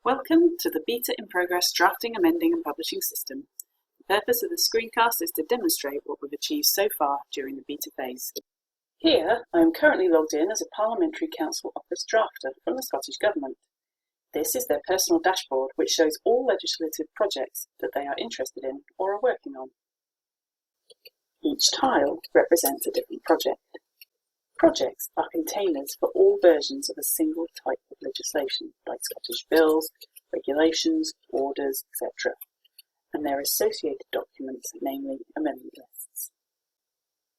Welcome to the Beta in Progress Drafting, Amending and Publishing system. The purpose of the screencast is to demonstrate what we've achieved so far during the beta phase. Here, I am currently logged in as a Parliamentary Council Office drafter from the Scottish Government. This is their personal dashboard, which shows all legislative projects that they are interested in or are working on. Each tile represents a different project. Projects are containers for all versions of a single type of legislation, like Scottish bills, regulations, orders, etc., and their associated documents, namely amendment lists.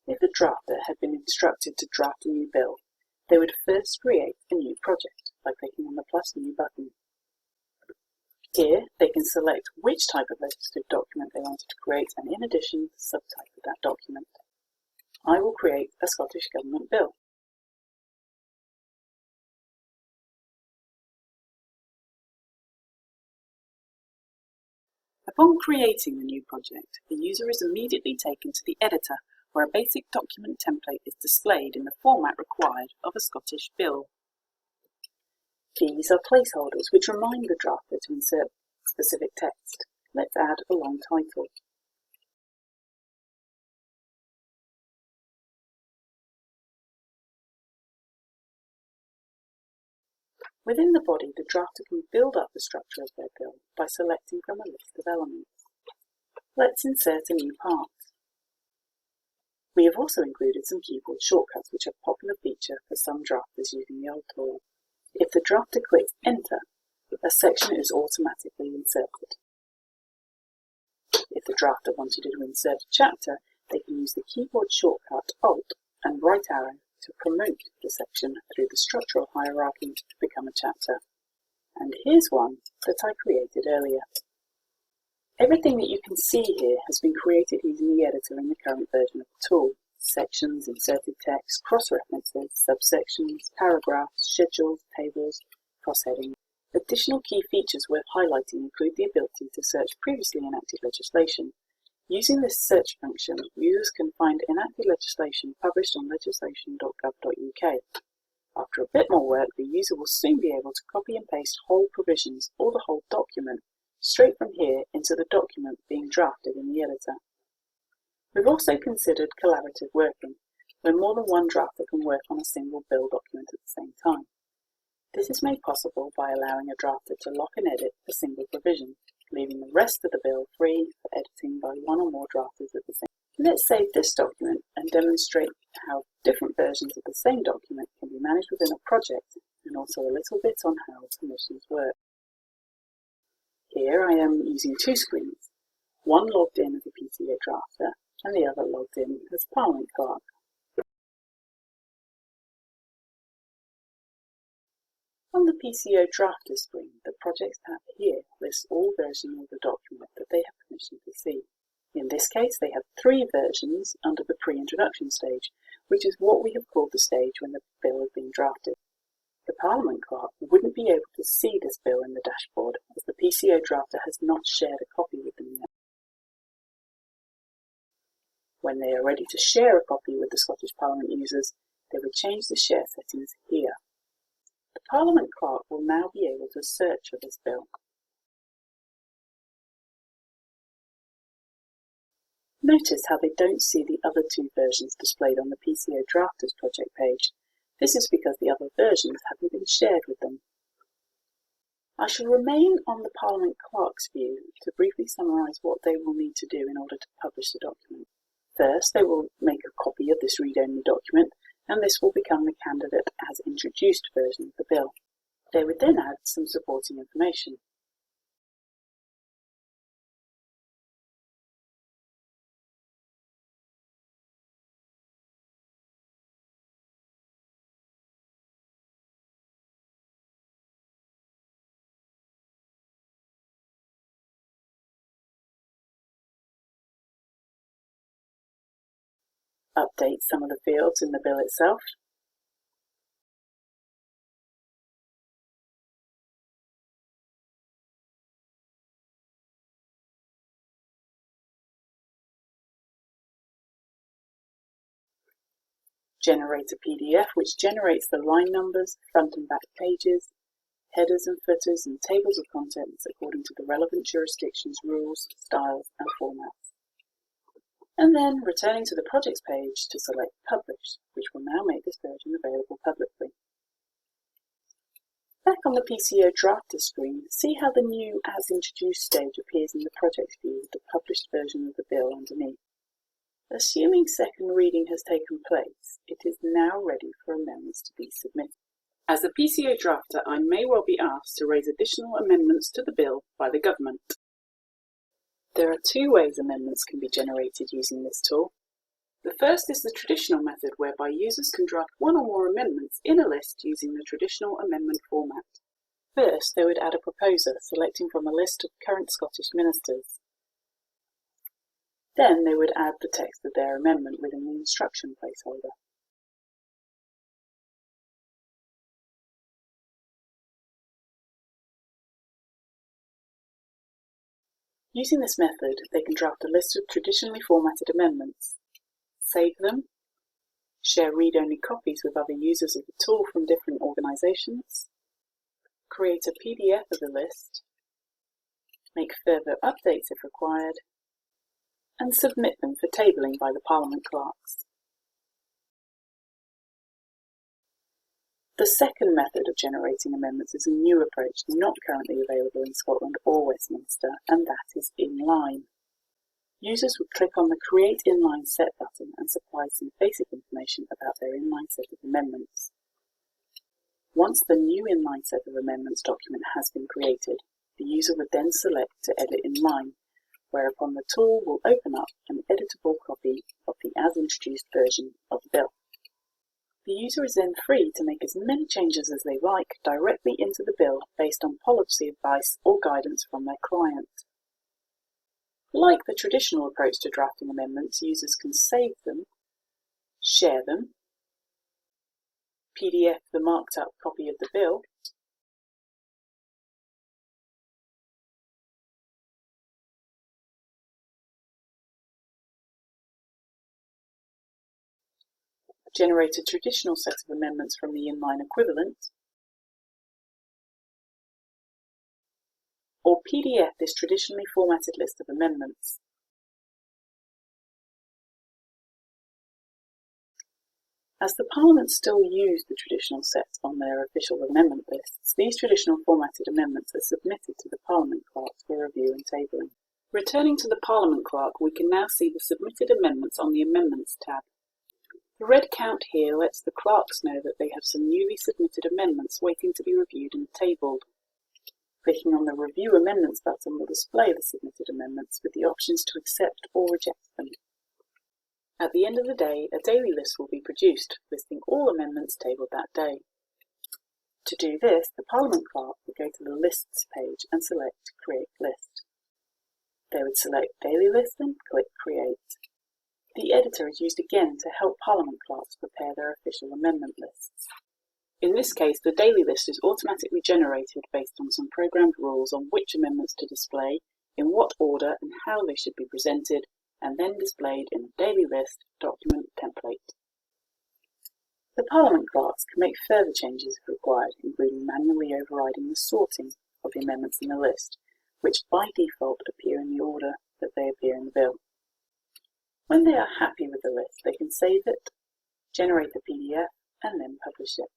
If a drafter had been instructed to draft a new bill, they would first create a new project by clicking on the plus new button. Here, they can select which type of legislative document they wanted to create and, in addition, the subtype of that document. I will create a Scottish Government bill. Upon creating the new project, the user is immediately taken to the editor, where a basic document template is displayed in the format required of a Scottish bill. These are placeholders which remind the drafter to insert specific text. Let's add a long title. Within the body, the drafter can build up the structure of their bill by selecting from a list of elements. Let's insert a new part. We have also included some keyboard shortcuts, which are a popular feature for some drafters using the old tool. If the drafter clicks Enter, a section is automatically inserted. If the drafter wanted to insert a chapter, they can use the keyboard shortcut Alt and right arrow to promote the section through the structural hierarchy to become a chapter. And here's one that I created earlier. Everything that you can see here has been created using the editor in the current version of the tool. Sections, inserted text, cross-references, subsections, paragraphs, schedules, tables, cross-heading. Additional key features worth highlighting include the ability to search previously enacted legislation. Using this search function, users can find enacted legislation published on legislation.gov.uk. After a bit more work, the user will soon be able to copy and paste whole provisions or the whole document straight from here into the document being drafted in the editor. We've also considered collaborative working, where more than one drafter can work on a single bill document at the same time. This is made possible by allowing a drafter to lock and edit a single provision, leaving the rest of the bill free for editing by one or more drafters at the same time. Let's save this document and demonstrate how different versions of the same document can be managed within a project, and also a little bit on how permissions work. Here I am using two screens, one logged in as a PCA drafter and the other logged in as Parliament Clerk. On the PCO drafter screen, the Projects tab here lists all versions of the document that they have permission to see. In this case, they have 3 versions under the pre-introduction stage, which is what we have called the stage when the bill is being drafted. The Parliament Clerk wouldn't be able to see this bill in the dashboard, as the PCO drafter has not shared a copy with them yet. When they are ready to share a copy with the Scottish Parliament users, they would change the share settings here. The Parliament Clerk will now be able to search for this bill. Notice how they don't see the other 2 versions displayed on the PCO Drafters project page. This is because the other versions haven't been shared with them. I shall remain on the Parliament Clerk's view to briefly summarise what they will need to do in order to publish the document. First, they will make a copy of this read-only document, and this will become the candidate as introduced version of the bill. They would then add some supporting information. Update some of the fields in the bill itself. Generate a PDF which generates the line numbers, front and back pages, headers and footers and tables of contents according to the relevant jurisdiction's rules, styles and formats. And then returning to the projects page to select Publish, which will now make this version available publicly. Back on the PCO Drafter screen, see how the new As Introduced stage appears in the projects view with the published version of the bill underneath. Assuming second reading has taken place, it is now ready for amendments to be submitted. As a PCO drafter, I may well be asked to raise additional amendments to the bill by the government. There are two ways amendments can be generated using this tool. The first is the traditional method whereby users can draft one or more amendments in a list using the traditional amendment format. First, they would add a proposer, selecting from a list of current Scottish ministers. Then they would add the text of their amendment within the instruction placeholder. Using this method, they can draft a list of traditionally formatted amendments, save them, share read-only copies with other users of the tool from different organisations, create a PDF of the list, make further updates if required, and submit them for tabling by the Parliament clerks. The second method of generating amendments is a new approach not currently available in Scotland or Westminster, and that is inline. Users would click on the Create Inline Set button and supply some basic information about their inline set of amendments. Once the new inline set of amendments document has been created, the user would then select to edit inline, whereupon the tool will open up an editable copy of the As Introduced version of the bill. The user is then free to make as many changes as they like directly into the bill based on policy advice or guidance from their client. Like the traditional approach to drafting amendments, users can save them, share them, PDF the marked up copy of the bill, generate a traditional set of amendments from the inline equivalent, or PDF this traditionally formatted list of amendments. As the Parliament still use the traditional sets on their official amendment lists, these traditional formatted amendments are submitted to the Parliament clerks for review and tabling. Returning to the Parliament clerk, we can now see the submitted amendments on the Amendments tab. The red count here lets the clerks know that they have some newly submitted amendments waiting to be reviewed and tabled. Clicking on the Review Amendments button will display the submitted amendments with the options to accept or reject them. At the end of the day, a daily list will be produced, listing all amendments tabled that day. To do this, the Parliament clerk will go to the Lists page and select Create List. They would select Daily List and click Create. The editor is used again to help Parliament clerks prepare their official amendment lists. In this case, the daily list is automatically generated based on some programmed rules on which amendments to display, in what order and how they should be presented, and then displayed in the daily list document template. The Parliament clerks can make further changes if required, including manually overriding the sorting of the amendments in the list, which by default appear in the order that they appear in the bill. When they are happy with the list, they can save it, generate the PDF, and then publish it.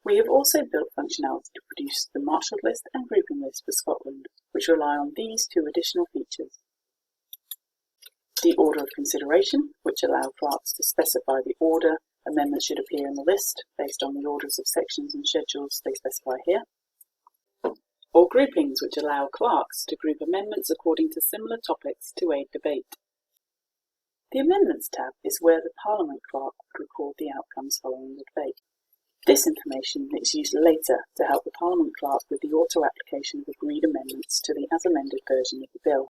We have also built functionality to produce the marshalled list and grouping list for Scotland, which rely on these two additional features. The order of consideration, which allow clerks to specify the order amendments should appear in the list based on the orders of sections and schedules they specify here. Or groupings, which allow clerks to group amendments according to similar topics to aid debate. The Amendments tab is where the Parliament clerk would record the outcomes following the debate. This information is used later to help the Parliament clerk with the auto-application of agreed amendments to the as-amended version of the bill.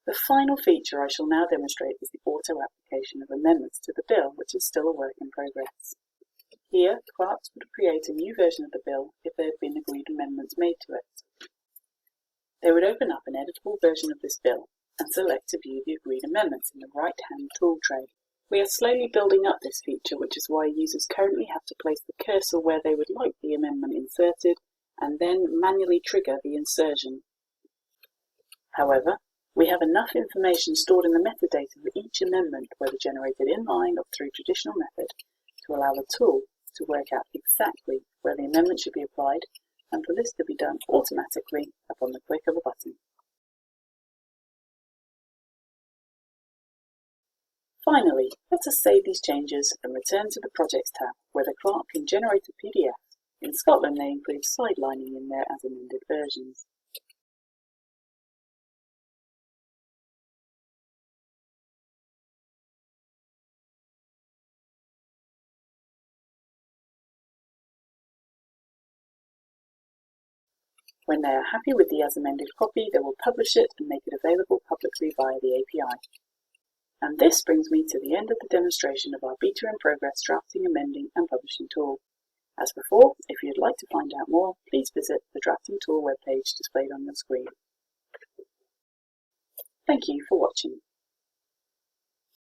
The final feature I shall now demonstrate is the auto-application of amendments to the bill, which is still a work in progress. Here, clerks would create a new version of the bill if there had been agreed amendments made to it. They would open up an editable version of this bill and select to view the agreed amendments in the right-hand tool tray. We are slowly building up this feature, which is why users currently have to place the cursor where they would like the amendment inserted and then manually trigger the insertion. However, we have enough information stored in the metadata for each amendment, whether generated inline or through traditional method, to allow the tool to work out exactly where the amendment should be applied and for this to be done automatically upon the click of a button. Finally, let us save these changes and return to the Projects tab, where the clerk can generate a PDF. In Scotland, they include sidelining in their as amended versions. When they are happy with the as amended copy, they will publish it and make it available publicly via the API. And this brings me to the end of the demonstration of our beta in progress drafting, amending and publishing tool. As before, if you'd like to find out more, please visit the drafting tool webpage displayed on your screen. Thank you for watching.